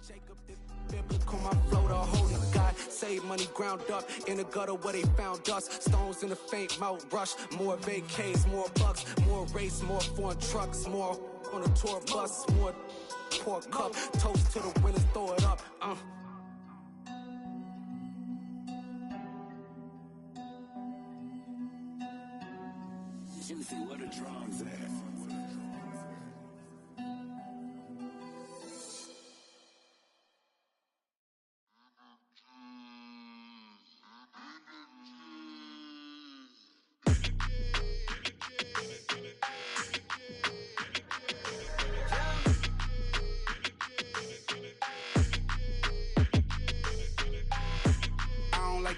Jacob, biblical, my flow, the holy God. Save money ground up in the gutter where they found us. Stones in the faint mouth rush. More vacays, more bucks, more race, more foreign trucks, more on a tour bus, more pork cup. Toast to the winners, throw it up. Juicy, what a drums at.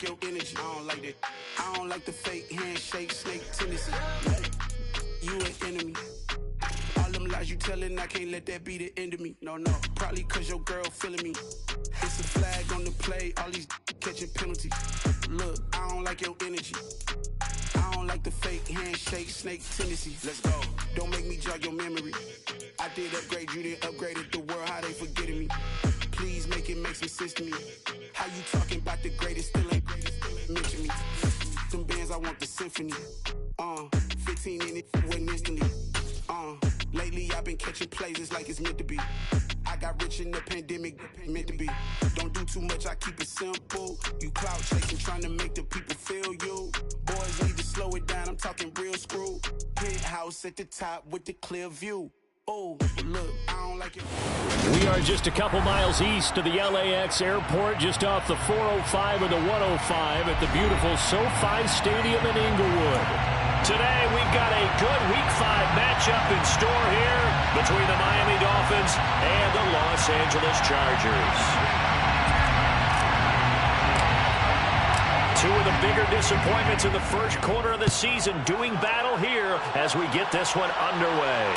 Your energy, I don't like that. I don't like the fake handshake, snake tendency. You an enemy. All them lies you telling, I can't let that be the end of me. No, probably cause your girl feeling me. It's a flag on the play, all these catching penalties. Look, I don't like your energy. I don't like the fake handshake, snake tendencies. Let's go. Don't make me jog your memory. I did upgrade, you didn't upgrade it. The world, how they forgetting me. Please make it make some sense to me. How you talking about the greatest, still ain't greatest, mention me. Some bands, I want the symphony. 15 in it, wasn't instantly. Lately I've been catching plays, it's like it's meant to be. I got rich in the pandemic, meant to be. Don't do too much, I keep it simple. You clout chasing, trying to make the people feel you. Boys need to slow it down, I'm talking real screw. Penthouse at the top with the clear view. Oh, look, I don't like it. We are just a couple miles east of the LAX airport, just off the 405 and the 105 at the beautiful SoFi Stadium in Inglewood. Today, we've got a good Week 5 matchup in store here between the Miami Dolphins and the Los Angeles Chargers. Two of the bigger disappointments in the first quarter of the season doing battle here as we get this one underway.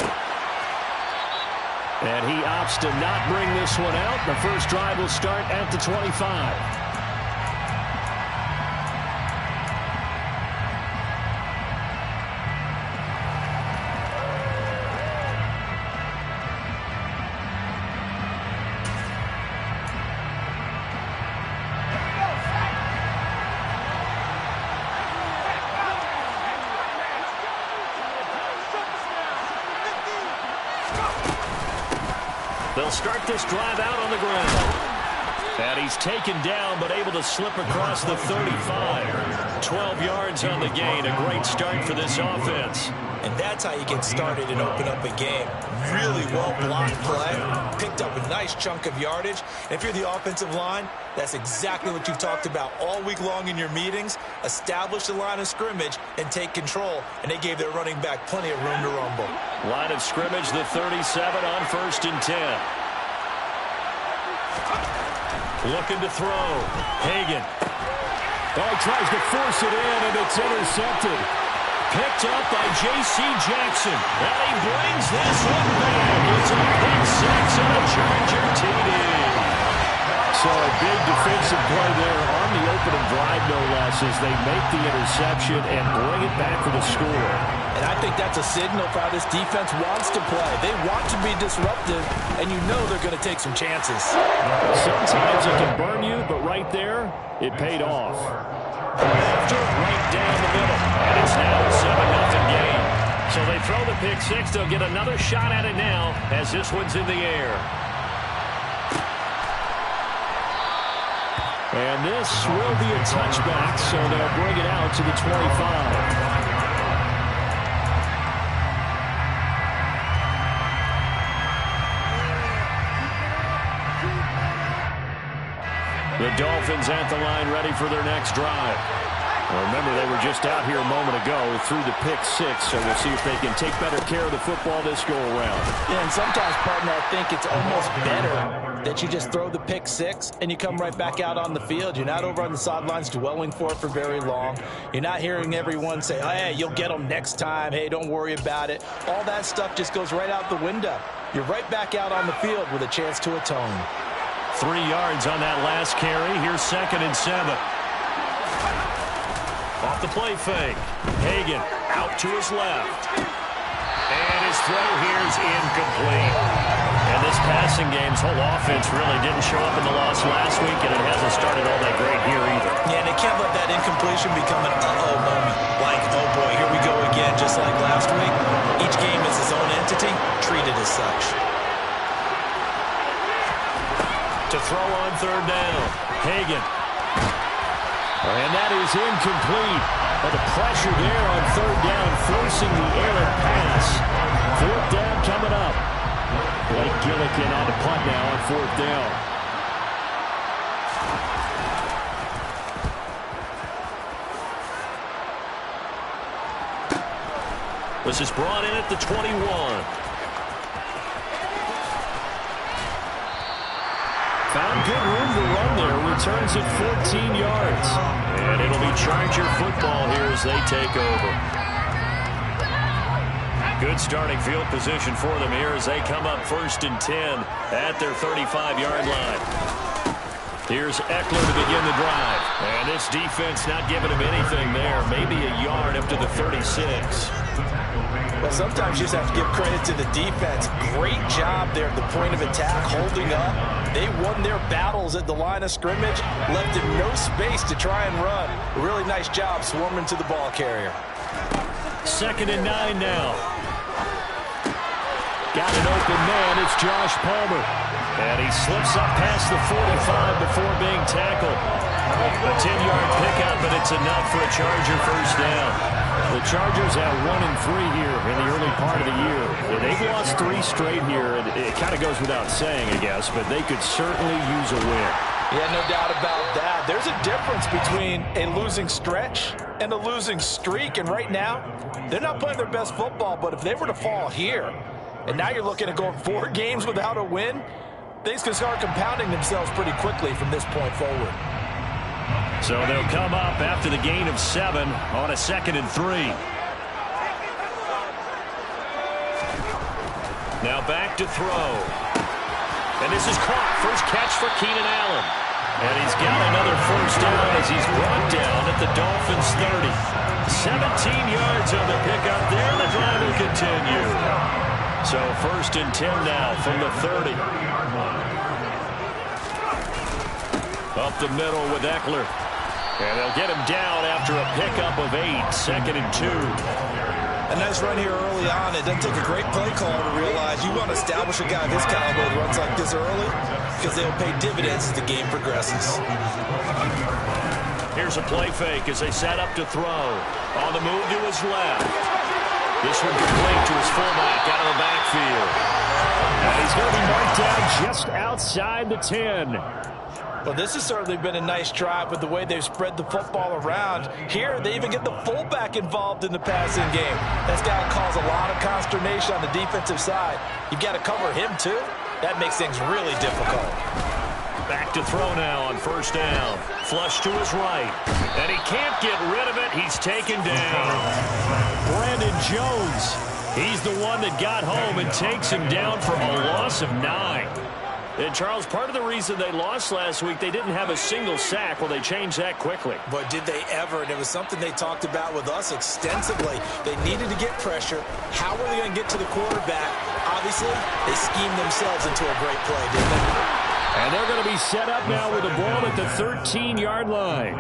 And he opts to not bring this one out. The first drive will start at the 25. They'll start this drive out on the ground. And he's taken down, but able to slip across the 35. 12 yards on the gain. A great start for this offense. And that's how you get started and open up a game. Really well-blocked play. Picked up a nice chunk of yardage. And if you're the offensive line, that's exactly what you've talked about all week long in your meetings. Establish the line of scrimmage and take control. And they gave their running back plenty of room to rumble. Line of scrimmage, the 37 on 1st and 10. Looking to throw. Hagan. Oh, he tries to force it in, and it's intercepted. Picked up by J.C. Jackson. And he brings this one back. It's a pick six and a Charger TD. So a big defensive play there on the opening drive, no less, as they make the interception and bring it back for the score. And I think that's a signal for how this defense wants to play. They want to be disruptive, and you know they're going to take some chances. Sometimes it can burn you, but right there, it paid off. After right down the middle, and it's now a 7-0 game. So they throw the pick six. They'll get another shot at it now as this one's in the air. And this will be a touchback, so they'll bring it out to the 25. The Dolphins at the line ready for their next drive. Well, remember, they were just out here a moment ago through the pick six, so we'll see if they can take better care of the football this go-around. Yeah, and sometimes, partner, I think it's almost better that you just throw the pick six and you come right back out on the field. You're not over on the sidelines dwelling for it for very long. You're not hearing everyone say, hey, you'll get them next time. Hey, don't worry about it. All that stuff just goes right out the window. You're right back out on the field with a chance to atone. 3 yards on that last carry. Here's 2nd and 7. Off the play fake. Hagan out to his left. And his throw here is incomplete. And this passing game's whole offense really didn't show up in the loss last week, and it hasn't started all that great here either. Yeah, and they can't let that incompletion become an uh-oh moment. Like, oh boy, here we go again, just like last week. Each game is its own entity, treated as such. To throw on third down, Hagan. And that is incomplete. But the pressure there on third down, forcing the errant pass. Fourth down coming up. Blake Gillikin on the punt now on fourth down. This is brought in at the 21. Found good room to run there. Returns it 14 yards. And it'll be Charger football here as they take over. Good starting field position for them here as they come up 1st and 10 at their 35-yard line. Here's Eckler to begin the drive. And this defense not giving him anything there. Maybe a yard up to the 36. Well, sometimes you just have to give credit to the defense. Great job there at the point of attack, holding up. They won their battles at the line of scrimmage, left him no space to try and run. A really nice job swarming to the ball carrier. 2nd and 9 now. Got an open man. It's Josh Palmer. And he slips up past the 45 before being tackled. A 10-yard pickup, and it's enough for a Charger first down. The Chargers have 1-3 here in the early part of the year. They've lost 3 straight here, and it kind of goes without saying, I guess, but they could certainly use a win. Yeah, no doubt about that. There's a difference between a losing stretch and a losing streak, and right now, they're not playing their best football, but if they were to fall here, and now you're looking at going 4 games without a win, things can start compounding themselves pretty quickly from this point forward. So they'll come up after the gain of 7 on a 2nd and 3. Now back to throw. And this is caught. First catch for Keenan Allen. And he's got another first down as he's brought down at the Dolphins 30. 17 yards on the pickup there. The drive will continue. So 1st and 10 now from the 30. Up the middle with Eckler. And they'll get him down after a pickup of 8. 2nd and 2. A nice run here early on. It doesn't take a great play caller to realize you want to establish a guy this caliber that runs like this early because they'll pay dividends as the game progresses. Here's a play fake as they set up to throw. On the move to his left. This one complete to his fullback out of the backfield. And he's going to be marked down just outside the 10. Well, this has certainly been a nice drive with the way they've spread the football around. Here, they even get the fullback involved in the passing game. That's got to cause a lot of consternation on the defensive side. You've got to cover him, too. That makes things really difficult. Back to throw now on first down. Flush to his right. And he can't get rid of it. He's taken down. Brandon Jones. He's the one that got home and takes him down for a loss of 9. And, Charles, part of the reason they lost last week, they didn't have a single sack. Well, they changed that quickly. But did they ever? And it was something they talked about with us extensively. They needed to get pressure. How were they going to get to the quarterback? Obviously, they schemed themselves into a great play, didn't they? And they're going to be set up now with the ball at the 13-yard line.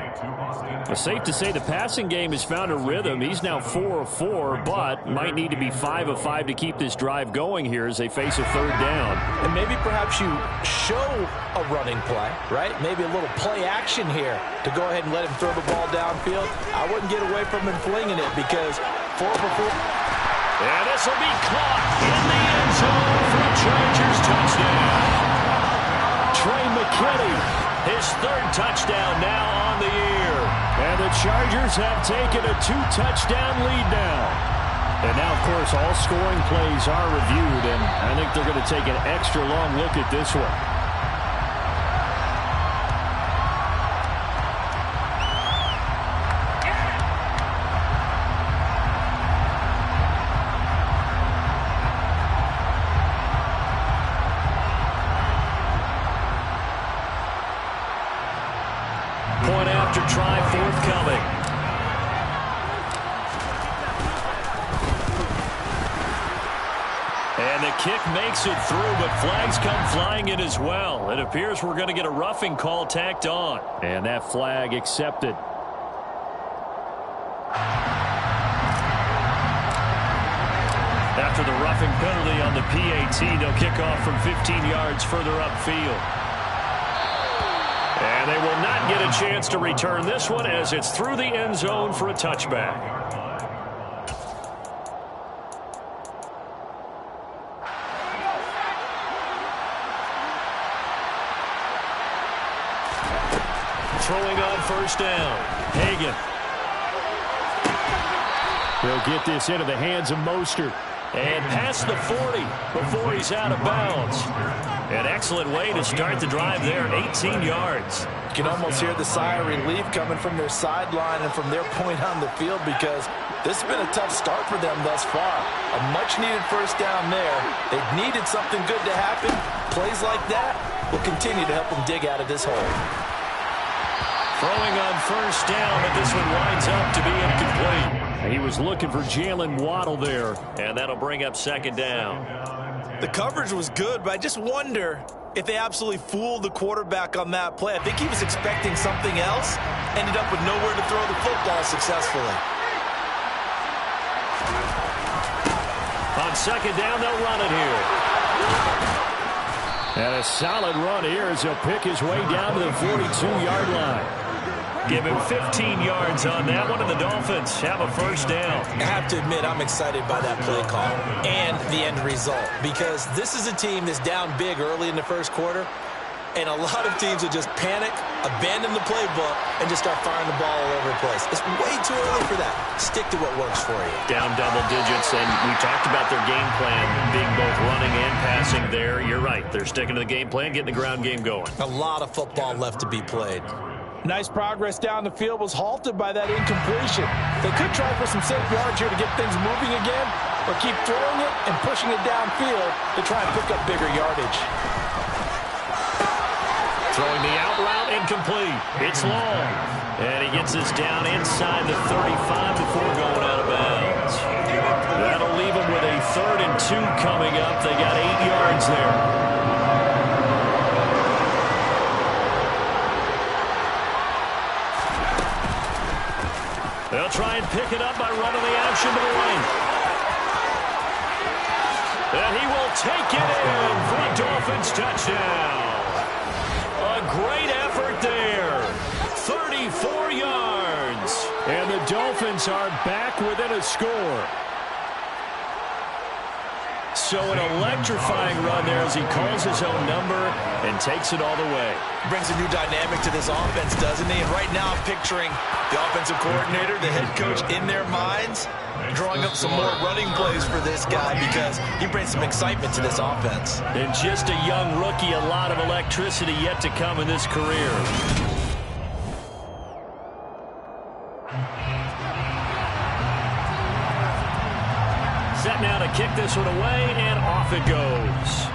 It's safe to say the passing game has found a rhythm. He's now 4 of 4, but might need to be 5 of 5 to keep this drive going here as they face a third down. And maybe perhaps you show a running play, right? Maybe a little play action here to go ahead and let him throw the ball downfield. I wouldn't get away from him flinging it because 4 for 4. And this will be caught in the end zone for a Chargers touchdown. Trey McKinney, his 3rd touchdown now on the year. And the Chargers have taken a 2-touchdown lead now. And now, of course, all scoring plays are reviewed, and I think they're going to take an extra long look at this one. Point after try forthcoming. And the kick makes it through, but flags come flying in as well. It appears we're going to get a roughing call tacked on. And that flag accepted. After the roughing penalty on the PAT, they'll kick off from 15 yards further upfield. And they will not get a chance to return this one as it's through the end zone for a touchback. Throwing on first down. Hagan. He'll get this into the hands of Mostert. And past the 40 before he's out of bounds. An excellent way to start the drive there, 18 yards. You can almost hear the sigh of relief coming from their sideline and from their point on the field because this has been a tough start for them thus far. A much-needed first down there. They've needed something good to happen. Plays like that will continue to help them dig out of this hole. Throwing on first down, and this one winds up to be incomplete. He was looking for Jalen Waddle there, and that'll bring up second down. The coverage was good, but I just wonder if they absolutely fooled the quarterback on that play. I think he was expecting something else, ended up with nowhere to throw the football successfully. On second down, they'll run it here. And a solid run here as he'll pick his way down to the 42-yard line. Give him 15 yards on that one, and the Dolphins have a first down. I have to admit, I'm excited by that play call and the end result because this is a team that's down big early in the first quarter, and a lot of teams will just panic, abandon the playbook, and just start firing the ball all over the place. It's way too early for that. Stick to what works for you. Down double digits, and we talked about their game plan being both running and passing there. You're right. They're sticking to the game plan, getting the ground game going. A lot of football left to be played. Nice progress down the field was halted by that incompletion. They could try for some safe yards here to get things moving again, or keep throwing it and pushing it downfield to try and pick up bigger yardage. Throwing the out route incomplete. It's long. And he gets us down inside the 35 before going out of bounds. That'll leave him with a 3rd and 2 coming up. They got 8 yards there. They'll try and pick it up by running the action to the lane. And he will take it in for a Dolphins touchdown. A great effort there. 34 yards. And the Dolphins are back within a score. So an electrifying run there as he calls his own number and takes it all the way. Brings a new dynamic to this offense, doesn't he? And right now I'm picturing the offensive coordinator, the head coach in their minds, drawing up some more running plays for this guy because he brings some excitement to this offense. And just a young rookie, a lot of electricity yet to come in this career. Set now to kick this one away, and off it goes.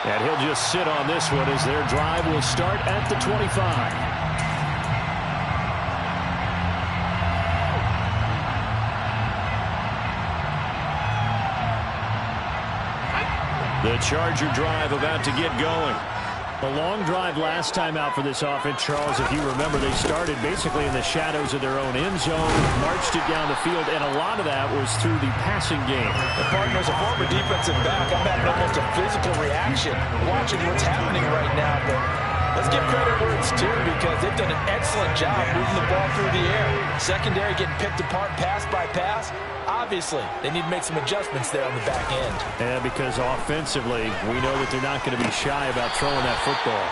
And he'll just sit on this one as their drive will start at the 25. The Charger drive about to get going. A long drive last time out for this offense, Charles. If you remember, they started basically in the shadows of their own end zone, marched it down the field, and a lot of that was through the passing game. The partner is a former defensive back. I'm having almost a physical reaction watching what's happening right now. But let's give credit where it's due because they've done an excellent job moving the ball through the air. Secondary getting picked apart pass by pass. Obviously, they need to make some adjustments there on the back end. And because offensively, we know that they're not going to be shy about throwing that football.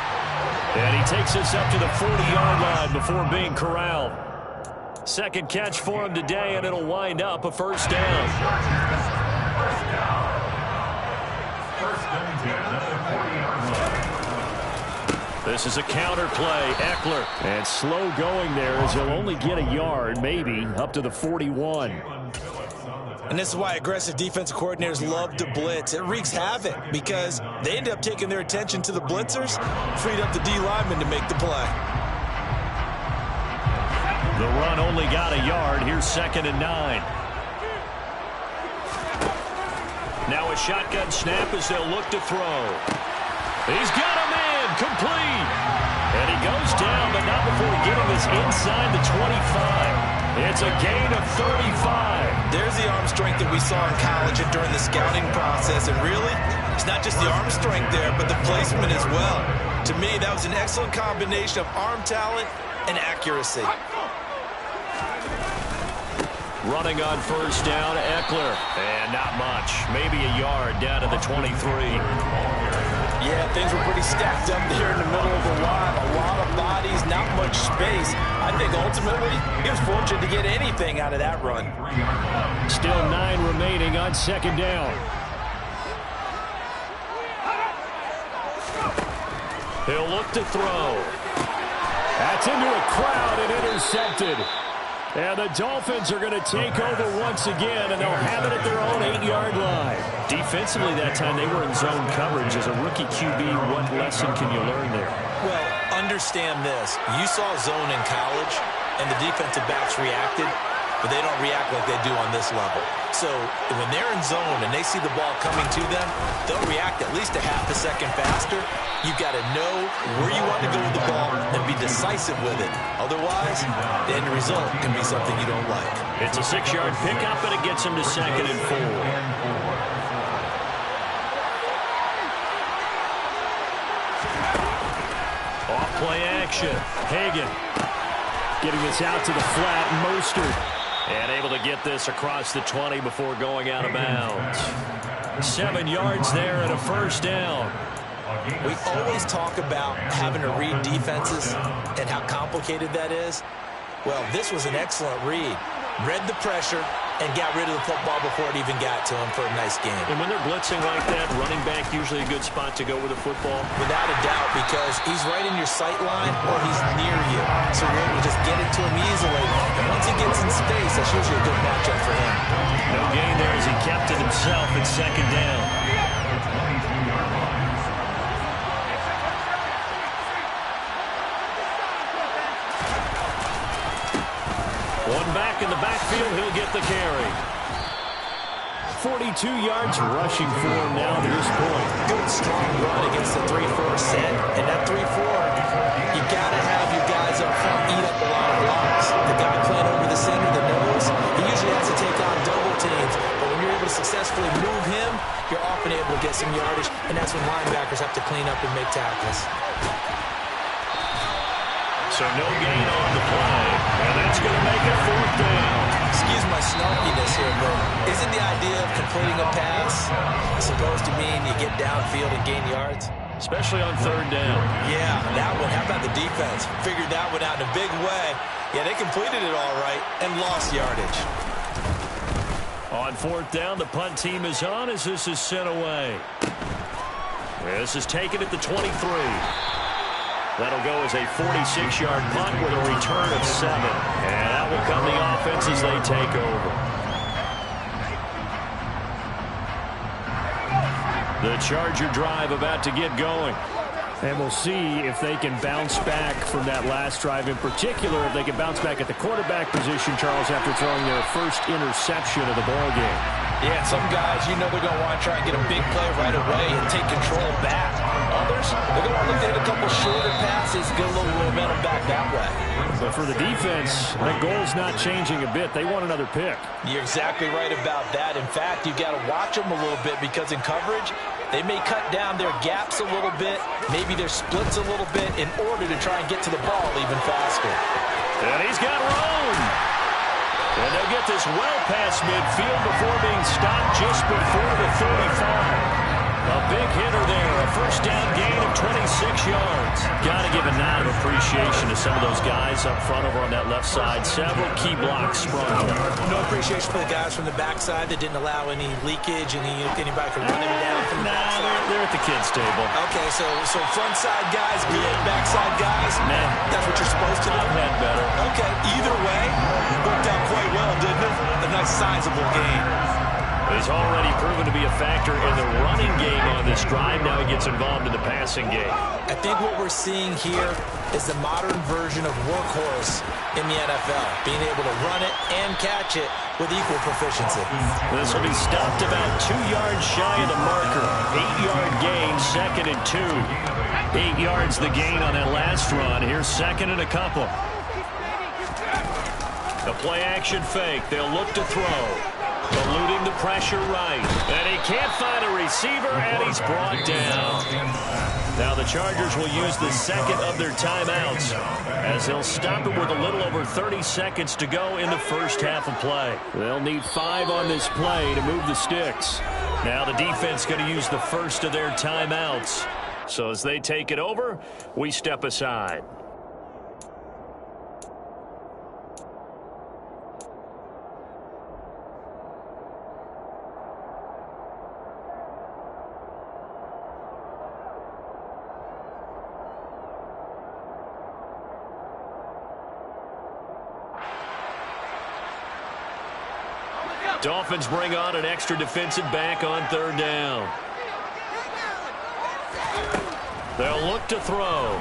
And he takes us up to the 40-yard line before being corralled. Second catch for him today, and it'll wind up a first down. This is a counter play. Eckler. And slow going there as he'll only get a yard, maybe, up to the 41. And this is why aggressive defensive coordinators love to blitz. It wreaks havoc because they end up taking their attention to the blitzers, freed up the D lineman to make the play. The run only got a yard. Here's 2nd and 9. a shotgun snap as they'll look to throw. He's got a man, complete. And he goes down, but not before getting this inside the 25. It's a gain of 35. There's the arm strength that we saw in college and during the scouting process. And really, it's not just the arm strength there, but the placement as well. To me, that was an excellent combination of arm talent and accuracy. Running on first down, Eckler. And not much. Maybe a yard down to the 23. Yeah, things were pretty stacked up there in the middle of the line. A lot of bodies, not much space. I think ultimately he was fortunate to get anything out of that run. Still 9 remaining on second down. He'll look to throw. That's into a crowd and intercepted. And the Dolphins are going to take over once again, and they'll have it at their own 8-yard line. Defensively that time, they were in zone coverage. As a rookie QB, what lesson can you learn there? Well, understand this. You saw zone in college, and the defensive backs reacted, but they don't react like they do on this level. So when they're in zone and they see the ball coming to them, they'll react at least a half a second faster. You've got to know where you want to go with the ball and be decisive with it. Otherwise, the end result can be something you don't like. It's a 6-yard pickup, and it gets him to 2nd and 4. Off play action. Hagan getting this out to the flat. Mostert. And able to get this across the 20 before going out of bounds. 7 yards there and a first down. We always talk about having to read defenses and how complicated that is. Well, this was an excellent read. Read the pressure and got rid of the football before it even got to him for a nice game. And when they're blitzing like that, running back usually a good spot to go with the football? Without a doubt, because he's right in your sight line or he's near you. So you're able to just get it to him easily. And once he gets in space, that's usually a good matchup for him. No gain there as he kept it himself at second down. One back in the backfield, he'll get the carry. 42 yards rushing for him now to this point. Good strong run against the 3-4 set. And that 3-4, you got to have your guys up front eat up a lot of blocks. The guy playing over the center, the nose, he usually has to take on double teams. But when you're able to successfully move him, you're often able to get some yardage. And that's when linebackers have to clean up and make tackles. So no gain on the play, and that's going to make it 4th down. Excuse my snarkiness here, but isn't the idea of completing a pass supposed to mean you get downfield and gain yards? Especially on 3rd down. Yeah, that one. How about the defense? Figured that one out in a big way. Yeah, they completed it all right and lost yardage. On 4th down, the punt team is on as this is sent away. This is taken at the 23. That'll go as a 46-yard punt with a return of 7. And that will come the offense as they take over. The Charger drive about to get going. And we'll see if they can bounce back from that last drive in particular, if they can bounce back at the quarterback position, Charles, after throwing their first interception of the ballgame. Yeah, some guys, you know they're going to want to try and get a big play right away and take control back. Others, they're going to look to hit a couple shorter passes, get a little momentum back that way. But for the defense, that goal's not changing a bit. They want another pick. You're exactly right about that. In fact, you've got to watch them a little bit because in coverage, they may cut down their gaps a little bit, maybe their splits a little bit in order to try and get to the ball even faster. And he's got room. And they'll get this well past midfield before being stopped just before the 35. A big hitter there, a first down gain of 26 yards. Got to give a nod of appreciation to some of those guys up front over on that left side. Several key blocks sprung on them. No appreciation for the guys from the backside that didn't allow any leakage, anybody could run them down from the backside. They're at the kids' table. Okay, so front side guys, good, backside guys, man, that's what you're supposed to do? I've had better. Okay, either way, worked out quite well, didn't it? A nice sizable gain. He's already proven to be a factor in the running game on this drive. Now he gets involved in the passing game. I think what we're seeing here is the modern version of workhorse in the NFL, being able to run it and catch it with equal proficiency. This will be stopped about 2 yards shy of the marker. 8-yard gain, 2nd and 2. 8 yards the gain on that last run. Here's 2nd and a couple. The play-action fake. They'll look to throw. Eluding the pressure right. And he can't find a receiver, and he's brought down. Now the Chargers will use the 2nd of their timeouts as they'll stop him with a little over 30 seconds to go in the first half of play. They'll need 5 on this play to move the sticks. Now the defense going to use the first of their timeouts. So as they take it over, we step aside. Dolphins bring on an extra defensive back on 3rd down. They'll look to throw.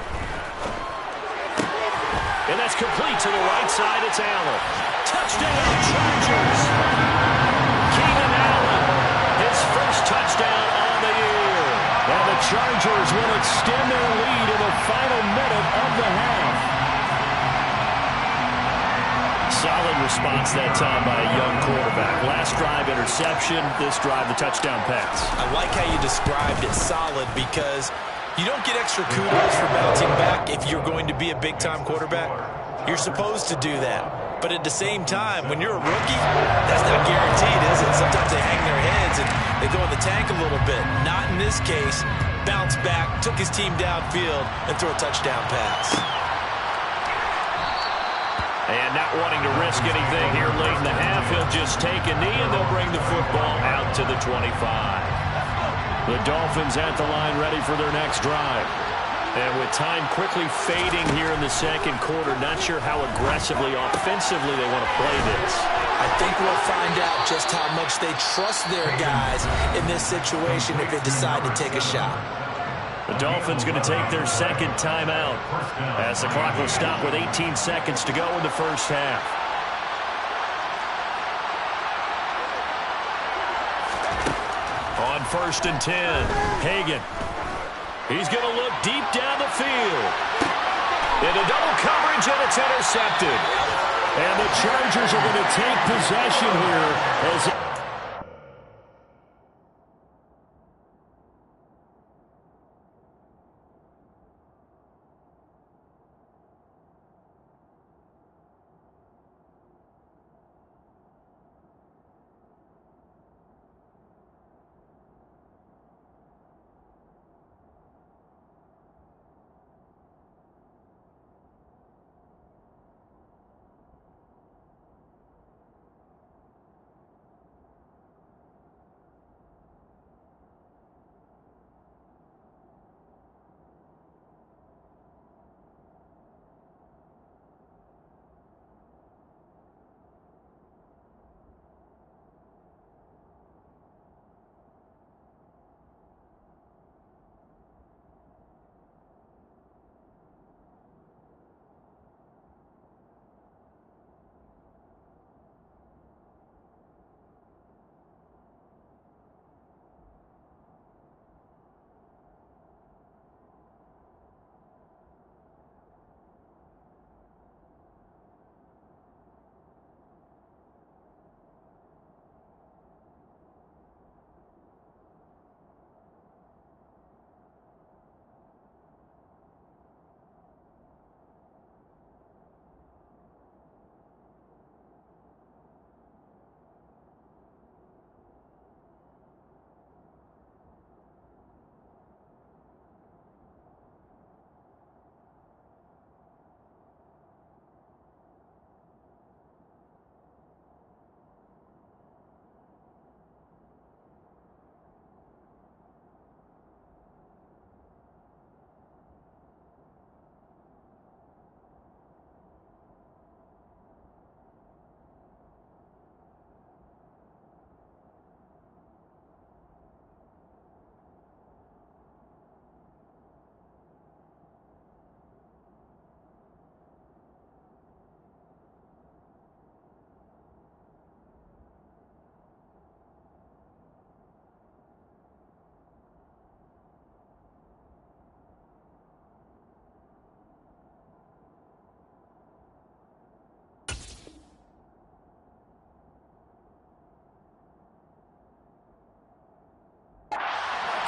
And that's complete to the right side. It's Allen. Touchdown, Chargers. Keenan Allen, his first touchdown on the year. And the Chargers will extend their lead in the final minute of the half. Solid response that time by a young quarterback. Last drive, interception. This drive, the touchdown pass. I like how you described it solid because you don't get extra kudos for bouncing back if you're going to be a big-time quarterback. You're supposed to do that. But at the same time, when you're a rookie, that's not guaranteed, is it? Sometimes they hang their heads and they go in the tank a little bit. Not in this case. Bounce back, took his team downfield, and threw a touchdown pass. And not wanting to risk anything here late in the half, he'll just take a knee, and they'll bring the football out to the 25. The Dolphins at the line ready for their next drive. And with time quickly fading here in the 2nd quarter, not sure how aggressively, offensively they want to play this. I think we'll find out just how much they trust their guys in this situation if they decide to take a shot. The Dolphins going to take their 2nd timeout as the clock will stop with 18 seconds to go in the first half. On 1st and 10, Hagan. He's going to look deep down the field. Into double coverage, and it's intercepted. And the Chargers are going to take possession here as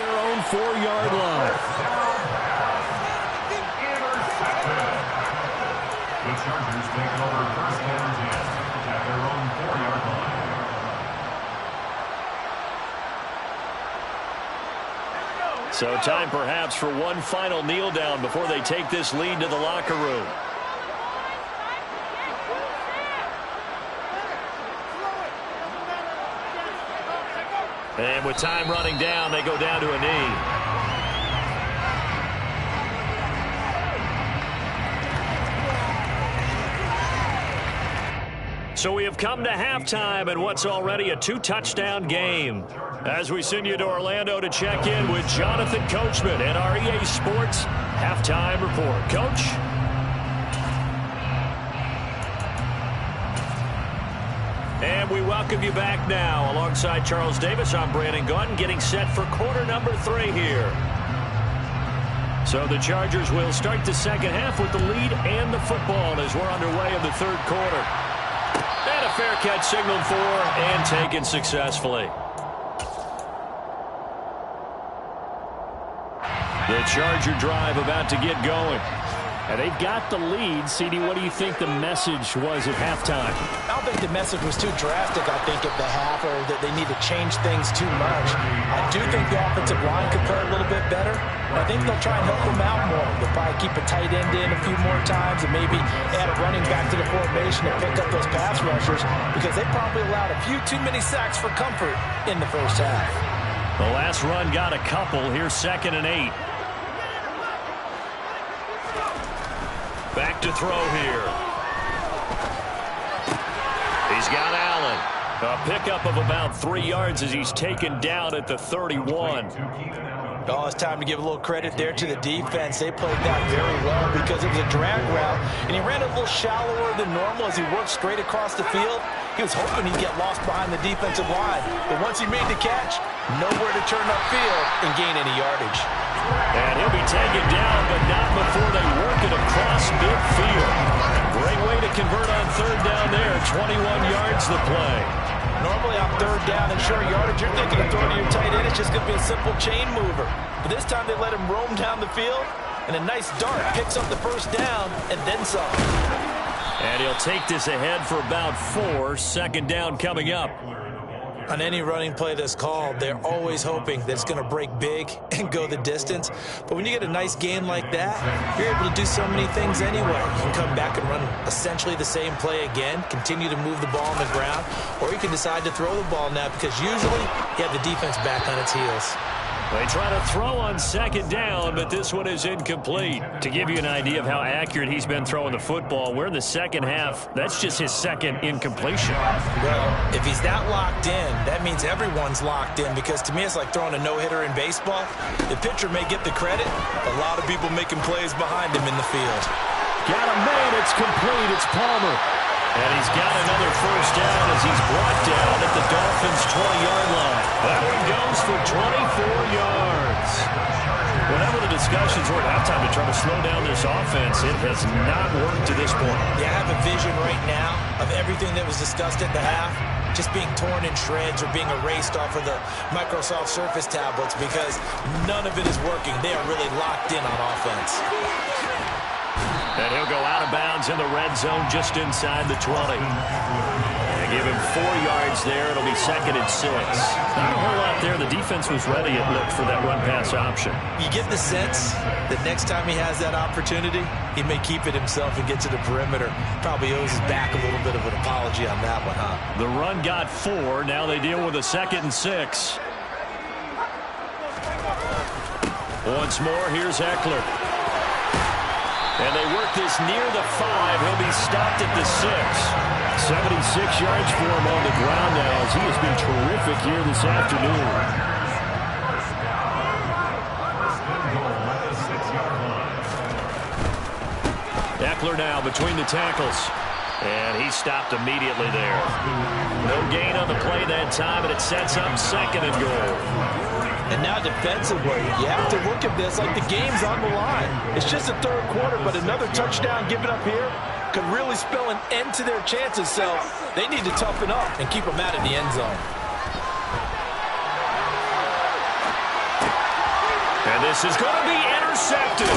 their own 4-yard line. The Chargers take over first and 10 at their own 4-yard line. So time perhaps for one final kneel down before they take this lead to the locker room. And with time running down, they go down to a knee. So we have come to halftime in what's already a 2-touchdown game. As we send you to Orlando to check in with Jonathan Coachman and our EA Sports halftime report. Coach? And we welcome you back now. Alongside Charles Davis, I'm Brandon Gaudin, getting set for quarter number 3 here. So the Chargers will start the second half with the lead and the football as we're underway in the third quarter. And a fair catch signaled for and taken successfully. The Charger drive about to get going. And they've got the lead. CD, what do you think the message was at halftime? I don't think the message was too drastic, I think, at the half, or that they need to change things too much. I do think the offensive line could play a little bit better. I think they'll try and help them out more. They'll probably keep a tight end in a few more times and maybe add a running back to the formation and pick up those pass rushers because they probably allowed a few too many sacks for comfort in the first half. The last run got a couple. Here's 2nd and 8. Back to throw here. He's got Allen. A pickup of about 3 yards as he's taken down at the 31. Oh, it's time to give a little credit there to the defense. They played that very well because it was a drag route, and he ran a little shallower than normal as he worked straight across the field. He was hoping he'd get lost behind the defensive line, but once he made the catch, nowhere to turn upfield and gain any yardage. And he'll be taken down, but not before they work it across midfield. Great way to convert on 3rd down there. 21 yards the play. Normally on 3rd down and short yardage, you're thinking of throwing to your tight end. It's just going to be a simple chain mover. But this time they let him roam down the field, and a nice dart picks up the 1st down and then some. And he'll take this ahead for about 4. 2nd down coming up. On any running play that's called, they're always hoping that it's going to break big and go the distance. But when you get a nice gain like that, you're able to do so many things anyway. You can come back and run essentially the same play again, continue to move the ball on the ground, or you can decide to throw the ball now because usually you have the defense back on its heels. They try to throw on 2nd down, but this one is incomplete. To give you an idea of how accurate he's been throwing the football, we're in the second half. That's just his 2nd incompletion. Well, if he's that locked in, that means everyone's locked in because to me it's like throwing a no-hitter in baseball. The pitcher may get the credit, a lot of people making plays behind him in the field. Got him made. It's complete. It's Palmer. And he's got another 1st down as he's brought down at the Dolphins' 20-yard line. That one goes for 24 yards. Whatever the discussions were at halftime to try to slow down this offense, it has not worked to this point. Yeah, I have a vision right now of everything that was discussed at the half just being torn in shreds or being erased off of the Microsoft Surface tablets because none of it is working. They are really locked in on offense. And he'll go out of bounds in the red zone just inside the 20. They give him 4 yards there. It'll be 2nd and 6. Not a whole lot there. The defense was ready, it looked, for that run-pass option. You get the sense that next time he has that opportunity, he may keep it himself and get to the perimeter. Probably owes his back a little bit of an apology on that one, huh? The run got 4. Now they deal with a 2nd and 6. Once more, here's Eckler. And they work this near the 5. He'll be stopped at the 6. 76 yards for him on the ground now as he has been terrific here this afternoon. Eckler now between the tackles. And he stopped immediately there. No gain on the play that time, and it sets up 2nd and goal. And now defensively, you have to look at this like the game's on the line. It's just the 3rd quarter, but another touchdown given up here could really spell an end to their chances. So they need to toughen up and keep them out of the end zone. this is going to be intercepted.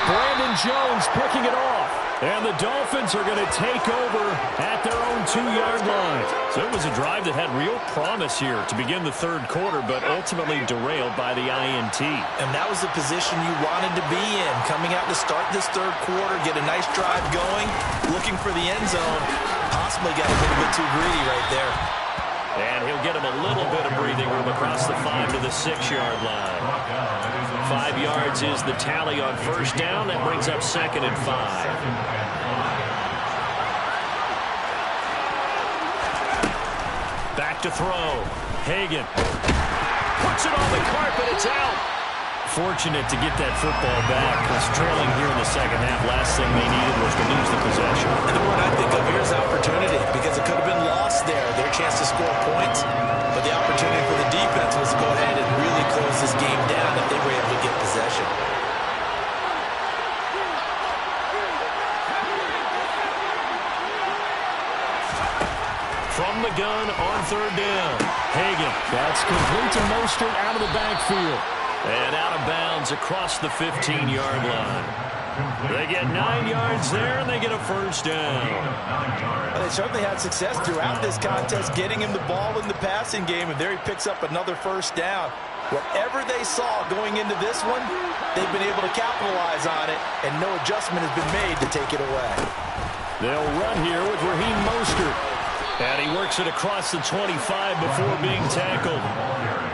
Brandon Jones picking it off. And the Dolphins are going to take over at their own 2-yard line. So it was a drive that had real promise here to begin the third quarter, but ultimately derailed by the INT. And that was the position you wanted to be in. Coming out to start this third quarter, get a nice drive going, looking for the end zone. Possibly got a little bit too greedy right there. And he'll get him a little bit of breathing room across the 5 to the 6-yard line. 5 yards is the tally on first down. That brings up 2nd and 5. Back to throw. Hagan puts it on the carpet. It's out. Fortunate to get that football back. Was trailing here in the second half. Last thing they needed was to lose the possession. And the word I think of here is opportunity, because it could have been lost there. Their chance to score points. But the opportunity for the defense was to go ahead and really close this game down if they were able to get possession. From the gun on third down. Hagan. That's complete to Mostert out of the backfield. And out of bounds across the 15-yard line. They get 9 yards there, and they get a first down. Well, they certainly had success throughout this contest, getting him the ball in the passing game, and there he picks up another first down. Whatever they saw going into this one, they've been able to capitalize on it, and no adjustment has been made to take it away. They'll run here with Raheem Mostert. And he works it across the 25 before being tackled.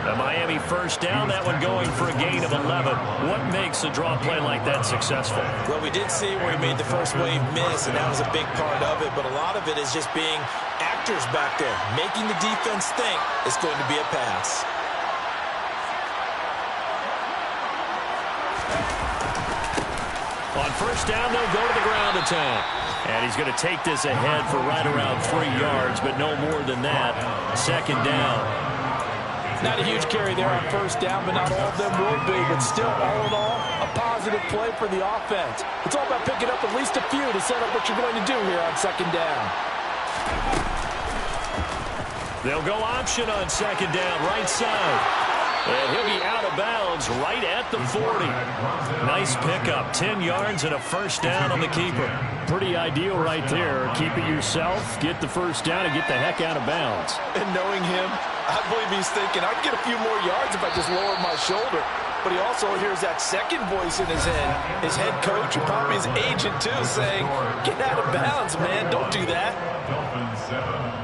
A Miami first down, that one going for a gain of 11. What makes a draw play like that successful? Well, we did see where he made the first wave miss, and that was a big part of it. But a lot of it is just being actors back there, making the defense think it's going to be a pass. On first down, they'll go to the ground attack. And he's going to take this ahead for right around 3 yards, but no more than that. Second down. Not a huge carry there on first down, but not all of them will be. But still, all in all, a positive play for the offense. It's all about picking up at least a few to set up what you're going to do here on second down. They'll go option on second down, right side. And he'll be out of bounds right at the 40. Nice pickup, 10 yards and a first down on the keeper. Pretty ideal right there. Keep it yourself, get the first down, and get the heck out of bounds. And knowing him, I believe he's thinking, I can get a few more yards if I just lower my shoulder. But he also hears that second voice in his head, his head coach, and probably his agent too, saying, get out of bounds, man, don't do that. Dolphins 7.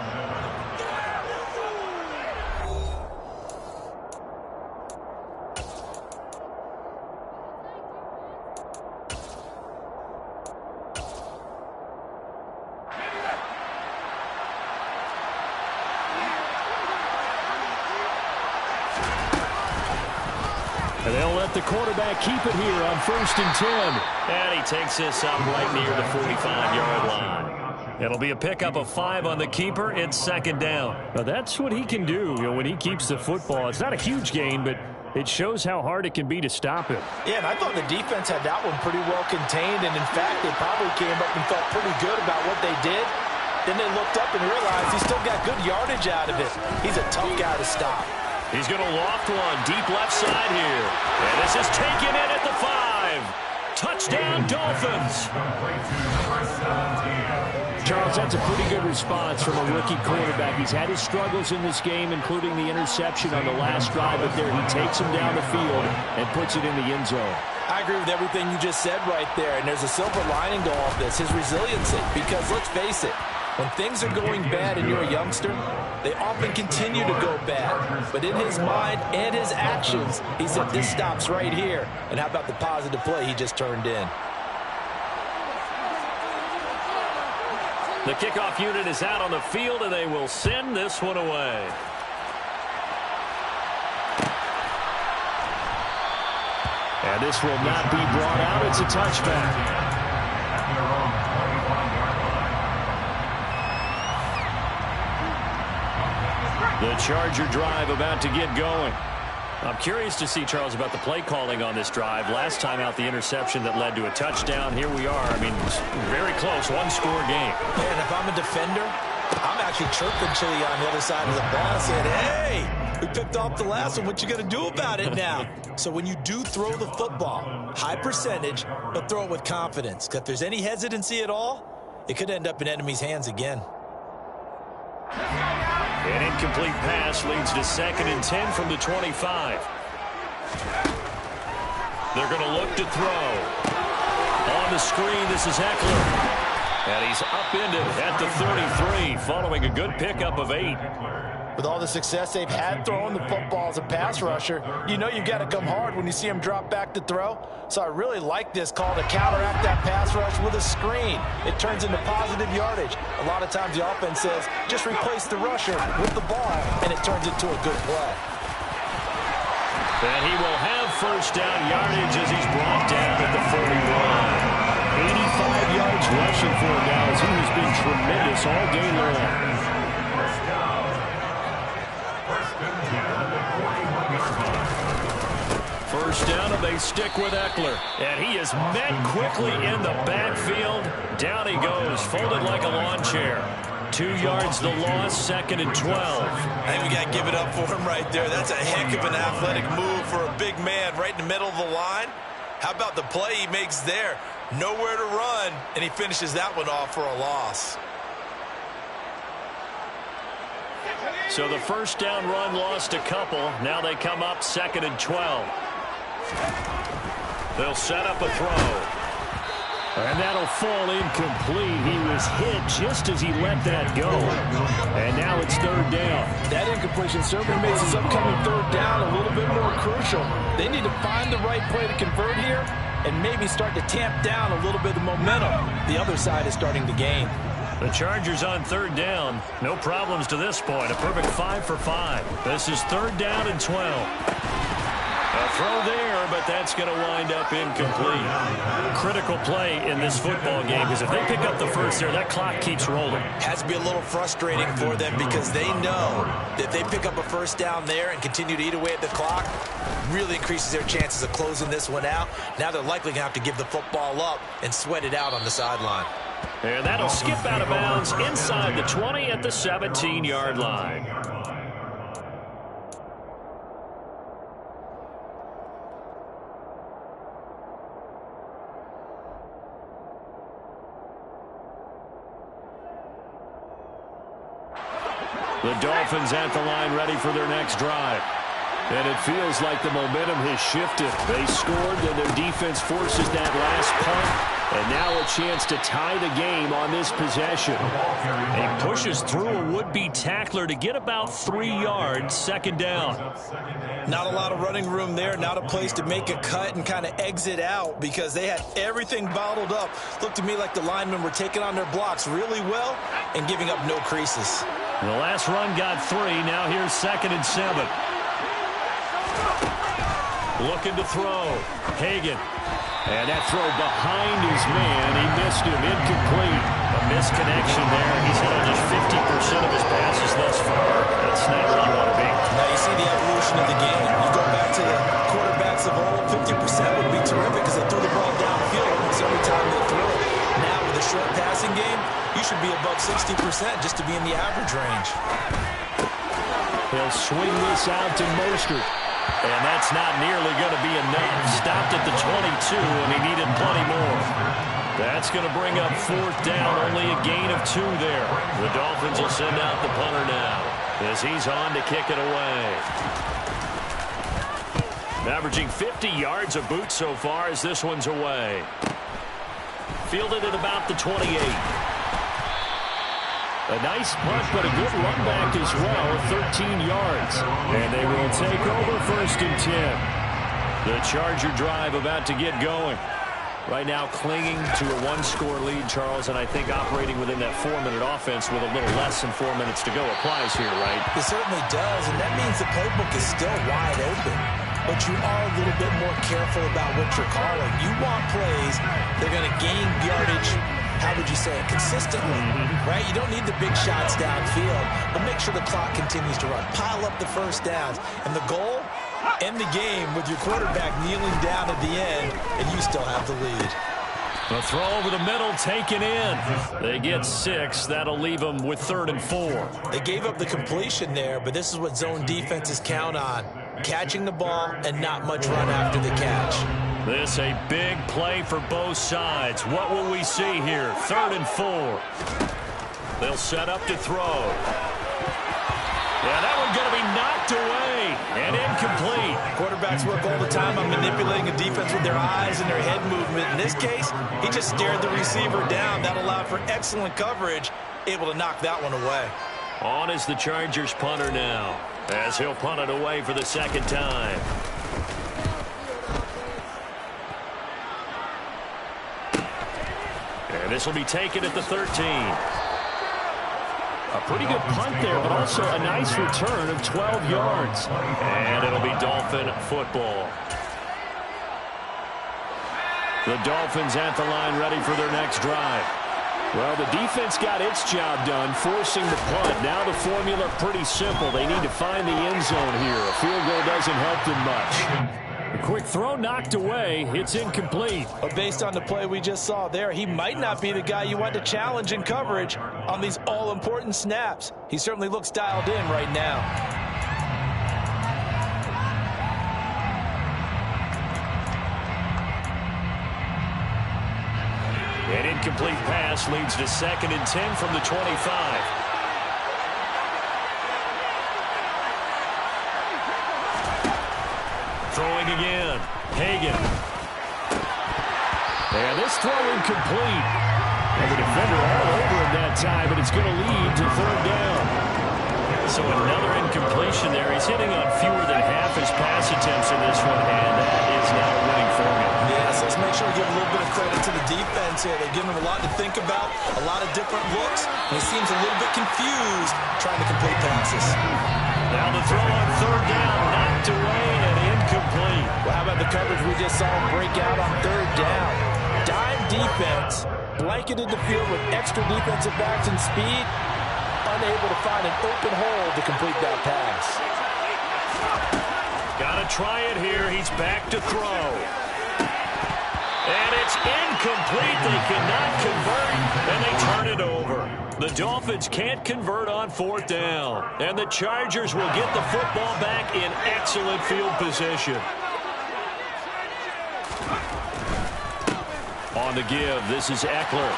And they'll let the quarterback keep it here on 1st and 10. And he takes this up right near the 45-yard line. It'll be a pickup of 5 on the keeper. It's second down. Now that's what he can do, when he keeps the football. It's not a huge gain, but it shows how hard it can be to stop him. Yeah, and I thought the defense had that one pretty well contained. And, in fact, they probably came up and felt pretty good about what they did. Then they looked up and realized he still got good yardage out of it. He's a tough guy to stop. He's going to loft one deep left side here. And this is taken in at the 5. Touchdown, Dolphins. Charles, that's a pretty good response from a rookie quarterback. He's had his struggles in this game, including the interception on the last drive, but there he takes him down the field and puts it in the end zone. I agree with everything you just said right there, and there's a silver lining to all of this, his resiliency, because let's face it, when things are going bad and you're a youngster, they often continue to go bad. But in his mind and his actions, he said, this stops right here. And how about the positive play he just turned in? The kickoff unit is out on the field, and they will send this one away. And this will not be brought out. It's a touchback. The Charger drive about to get going. I'm curious to see, Charles, about the play calling on this drive. Last time out, the interception that led to a touchdown. Here we are. I mean, very close, one-score game. And if I'm a defender, I'm actually chirping to you on the other side of the ball, saying, hey, we picked off the last one. What you going to do about it now? So when you do throw the football, high percentage, but throw it with confidence. Because if there's any hesitancy at all, it could end up in enemy's hands again. An incomplete pass leads to 2nd and 10 from the 25. They're going to look to throw. On the screen, this is Eckler. And he's upended at the 33, following a good pickup of 8. With all the success they've had throwing the football as a pass rusher, you know you've got to come hard when you see him drop back to throw. So I really like this call to counteract that pass rush with a screen. It turns into positive yardage. A lot of times the offense says, just replace the rusher with the ball, and it turns into a good play. And he will have first down yardage as he's brought down at the 41. 85 yards rushing for him now as he has been tremendous all day long. First down, and they stick with Eckler. And he is met quickly in the backfield. Down he goes, folded like a lawn chair. 2 yards the loss, 2nd and 12. I think we got to give it up for him right there. That's a heck of an athletic move for a big man right in the middle of the line. How about the play he makes there? Nowhere to run, and he finishes that one off for a loss. So the first down run lost a couple. Now they come up 2nd and 12. They'll set up a throw. And that'll fall incomplete. He was hit just as he let that go. And now it's 3rd down. That incompletion certainly makes this upcoming 3rd down a little bit more crucial. They need to find the right play to convert here and maybe start to tamp down a little bit of the momentum the other side is starting to gain. The Chargers on 3rd down. No problems to this point. A perfect 5 for 5. This is 3rd down and 12. A throw there, but that's going to wind up incomplete. Critical play in this football game, because if they pick up the first there, that clock keeps rolling. Has to be a little frustrating for them because they know that if they pick up a first down there and continue to eat away at the clock, really increases their chances of closing this one out. Now they're likely going to have to give the football up and sweat it out on the sideline. And that'll skip out of bounds inside the 20 at the 17-yard line. The Dolphins at the line ready for their next drive. And it feels like the momentum has shifted. They scored, and their defense forces that last punt. And now a chance to tie the game on this possession. He pushes through a would-be tackler to get about 3 yards, 2nd down. Not a lot of running room there, not a place to make a cut and kind of exit out because they had everything bottled up. Looked to me like the linemen were taking on their blocks really well and giving up no creases. The last run got 3. Now here's 2nd and 7. Looking to throw. Hagan. And that throw behind his man. He missed him. Incomplete. A misconnection there. He's hit on just 50% of his passes thus far. That's not where you want to be. Now you see the evolution of the game. You go back to the quarterbacks of old, 50% would be terrific because they threw the ball downfield almost every time they threw it. Now with a short passing game, you should be above 60% just to be in the average range. He'll swing this out to Mostert. And that's not nearly going to be enough. Stopped at the 22, and he needed plenty more. That's going to bring up 4th down. Only a gain of 2 there. The Dolphins will send out the punter now as he's on to kick it away. Averaging 50 yards a boot so far as this one's away. Fielded at about the 28. A nice punt, but a good run back as well, 13 yards. And they will take over 1st and 10. The Charger drive about to get going. Right now clinging to a 1-score lead, Charles, and I think operating within that 4-minute offense with a little less than 4 minutes to go applies here, right? It certainly does, and that means the playbook is still wide open. But you are a little bit more careful about what you're calling. You want plays that are going to gain yardage, how would you say it, consistently, right? You don't need the big shots downfield, but make sure the clock continues to run. Pile up the first downs. And the goal, end the game with your quarterback kneeling down at the end, and you still have the lead. The throw over the middle taken in. They get 6. That'll leave them with 3rd and 4. They gave up the completion there, but this is what zone defenses count on. Catching the ball and not much run after the catch. This a big play for both sides. What will we see here? 3rd and 4. They'll set up to throw. Yeah, that one's going to be knocked away and incomplete. Quarterbacks work all the time on manipulating a defense with their eyes and their head movement. In this case, he just stared the receiver down. That allowed for excellent coverage, able to knock that one away. On is the Chargers punter now, as he'll punt it away for the 2nd time. And this will be taken at the 13. A pretty good punt there, but also a nice return of 12 yards. And it'll be Dolphin football. The Dolphins at the line ready for their next drive. Well, the defense got its job done, forcing the punt. Now the formula pretty simple. They need to find the end zone here. A field goal doesn't help them much. A quick throw knocked away. It's incomplete. But based on the play we just saw there, he might not be the guy you want to challenge in coverage on these all-important snaps. He certainly looks dialed in right now. An incomplete pass leads to 2nd and 10 from the 25. Throwing again. Hagan. And this throw incomplete. And the defender all over him that time, but it's going to lead to 3rd down. So another incompletion there. He's hitting on fewer than half his pass attempts in this one, and that is not a winning formula. Yes, let's make sure we give a little bit of credit to the defense here. They've given him a lot to think about, a lot of different looks, and he seems a little bit confused trying to complete passes. Now the throw on 3rd down, knocked away and incomplete. Well, how about the coverage we just saw him break out on 3rd down? Dime defense, blanketed the field with extra defensive backs and speed, unable to find an open hole to complete that pass. Gotta try it here. He's back to throw. And it's incomplete. They cannot convert, and they turn it over. The Dolphins can't convert on 4th down, and the Chargers will get the football back in excellent field position. On the give, this is Eckler.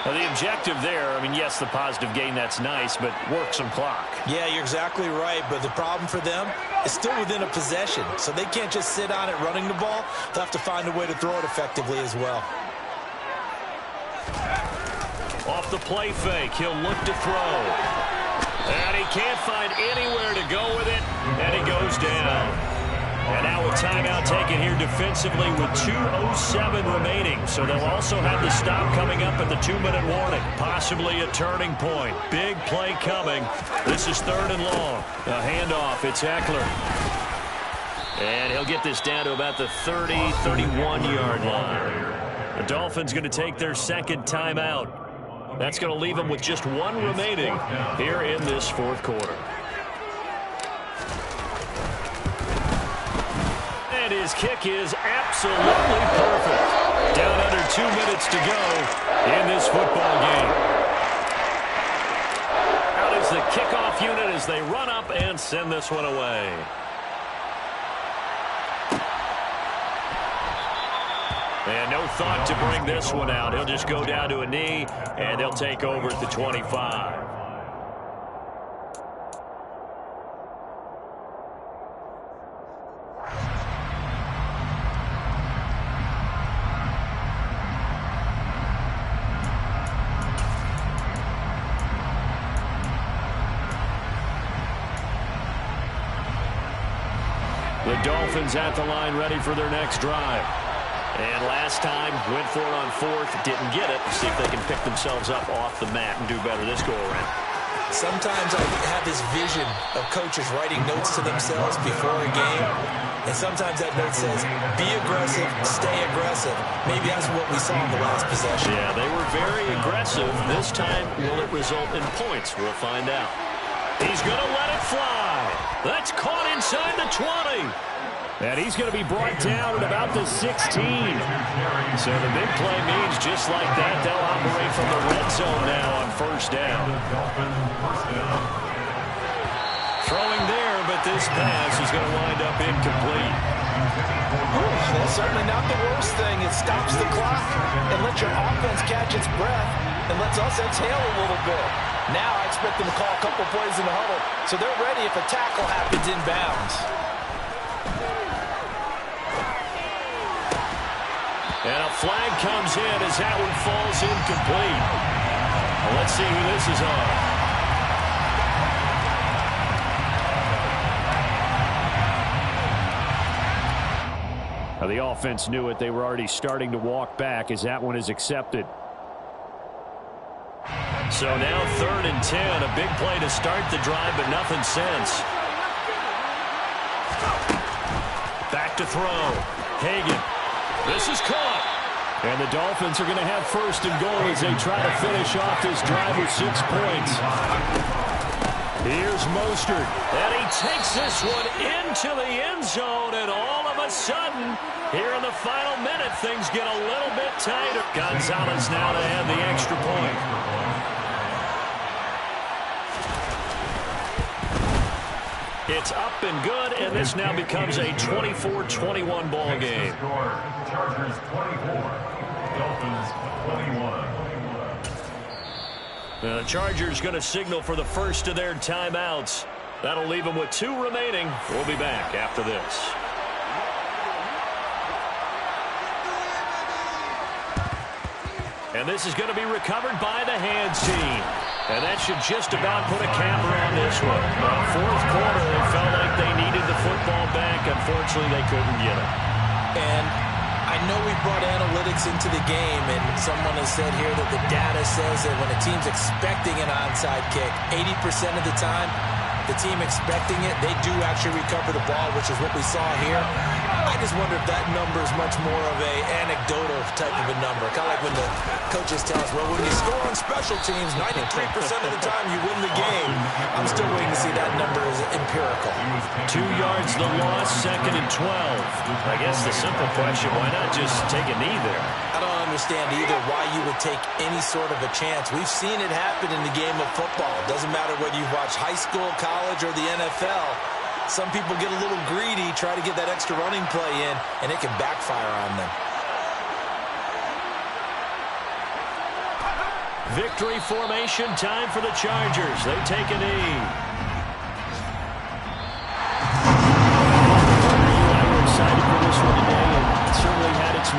Well, the objective there, I mean, yes, the positive gain, that's nice, but work some clock. Yeah, you're exactly right, but the problem for them is still within a possession, so they can't just sit on it running the ball. They'll have to find a way to throw it effectively as well. Off the play fake, he'll look to throw. And he can't find anywhere to go with it, and he goes down. And now a timeout taken here defensively with 2:07 remaining. So they'll also have the stop coming up at the 2-minute warning. Possibly a turning point. Big play coming. This is 3rd and long. A handoff. It's Eckler. And he'll get this down to about the 30, 31-yard line. The Dolphins going to take their 2nd timeout. That's going to leave them with just 1 remaining here in this 4th quarter. And his kick is absolutely perfect. Down under 2 minutes to go in this football game. Out is the kickoff unit as they run up and send this one away. And no thought to bring this one out. He'll just go down to a knee, and they'll take over at the 25. The Dolphins at the line ready for their next drive. And last time, went for it on 4th, didn't get it. See if they can pick themselves up off the mat and do better this go-around. Sometimes I have this vision of coaches writing notes to themselves before a game, and sometimes that note says, be aggressive, stay aggressive. Maybe that's what we saw in the last possession. Yeah, they were very aggressive. This time, will it result in points? We'll find out. He's going to let it fly. That's caught inside the 20. And he's going to be brought down at about the 16. So the big play means just like that, they'll operate from the red zone now on first down. Throwing there, but this pass is going to wind up incomplete. That's certainly not the worst thing. It stops the clock and lets your offense catch its breath and lets us exhale a little bit. Now I expect them to call a couple plays in the huddle so they're ready if a tackle happens inbounds. And a flag comes in as that one falls incomplete. Well, let's see who this is on. The offense knew it. They were already starting to walk back as that one is accepted. So now 3rd and 10. A big play to start the drive, but nothing since. Back to throw. Hagan. This is caught. And the Dolphins are going to have 1st and goal as they try to finish off this drive with 6 points. Here's Mostert. And he takes this one into the end zone, and all of a sudden, here in the final minute, things get a little bit tighter. Gonzalez now to add the extra point. It's up and good, and this now becomes a 24-21 ball game. Chargers 24, Dolphins 21. The Chargers going to signal for the first of their timeouts. That'll leave them with 2 remaining. We'll be back after this. And this is going to be recovered by the hands team. And that should just about put a camera on this one. 4th quarter, they felt like they needed the football back. Unfortunately, they couldn't get it. And I know we brought analytics into the game, and someone has said here that the data says that when a team's expecting an onside kick, 80% of the time, the team expecting it, they do actually recover the ball, which is what we saw here. I just wonder if that number is much more of a anecdotal type of a number. Kind of like when the coaches tell us, well, when you score on special teams, 93% of the time you win the game. I'm still waiting to see that number is empirical. 2 yards the loss, 2nd and 12. I guess the simple question, why not just take a knee there? I don't understand either why you would take any sort of a chance. We've seen it happen in the game of football. It doesn't matter whether you watch high school, college, or the NFL. Some people get a little greedy, try to get that extra running play in, and it can backfire on them. Victory formation time for the Chargers. They take a knee. I'm excited for this one today, and it certainly had its...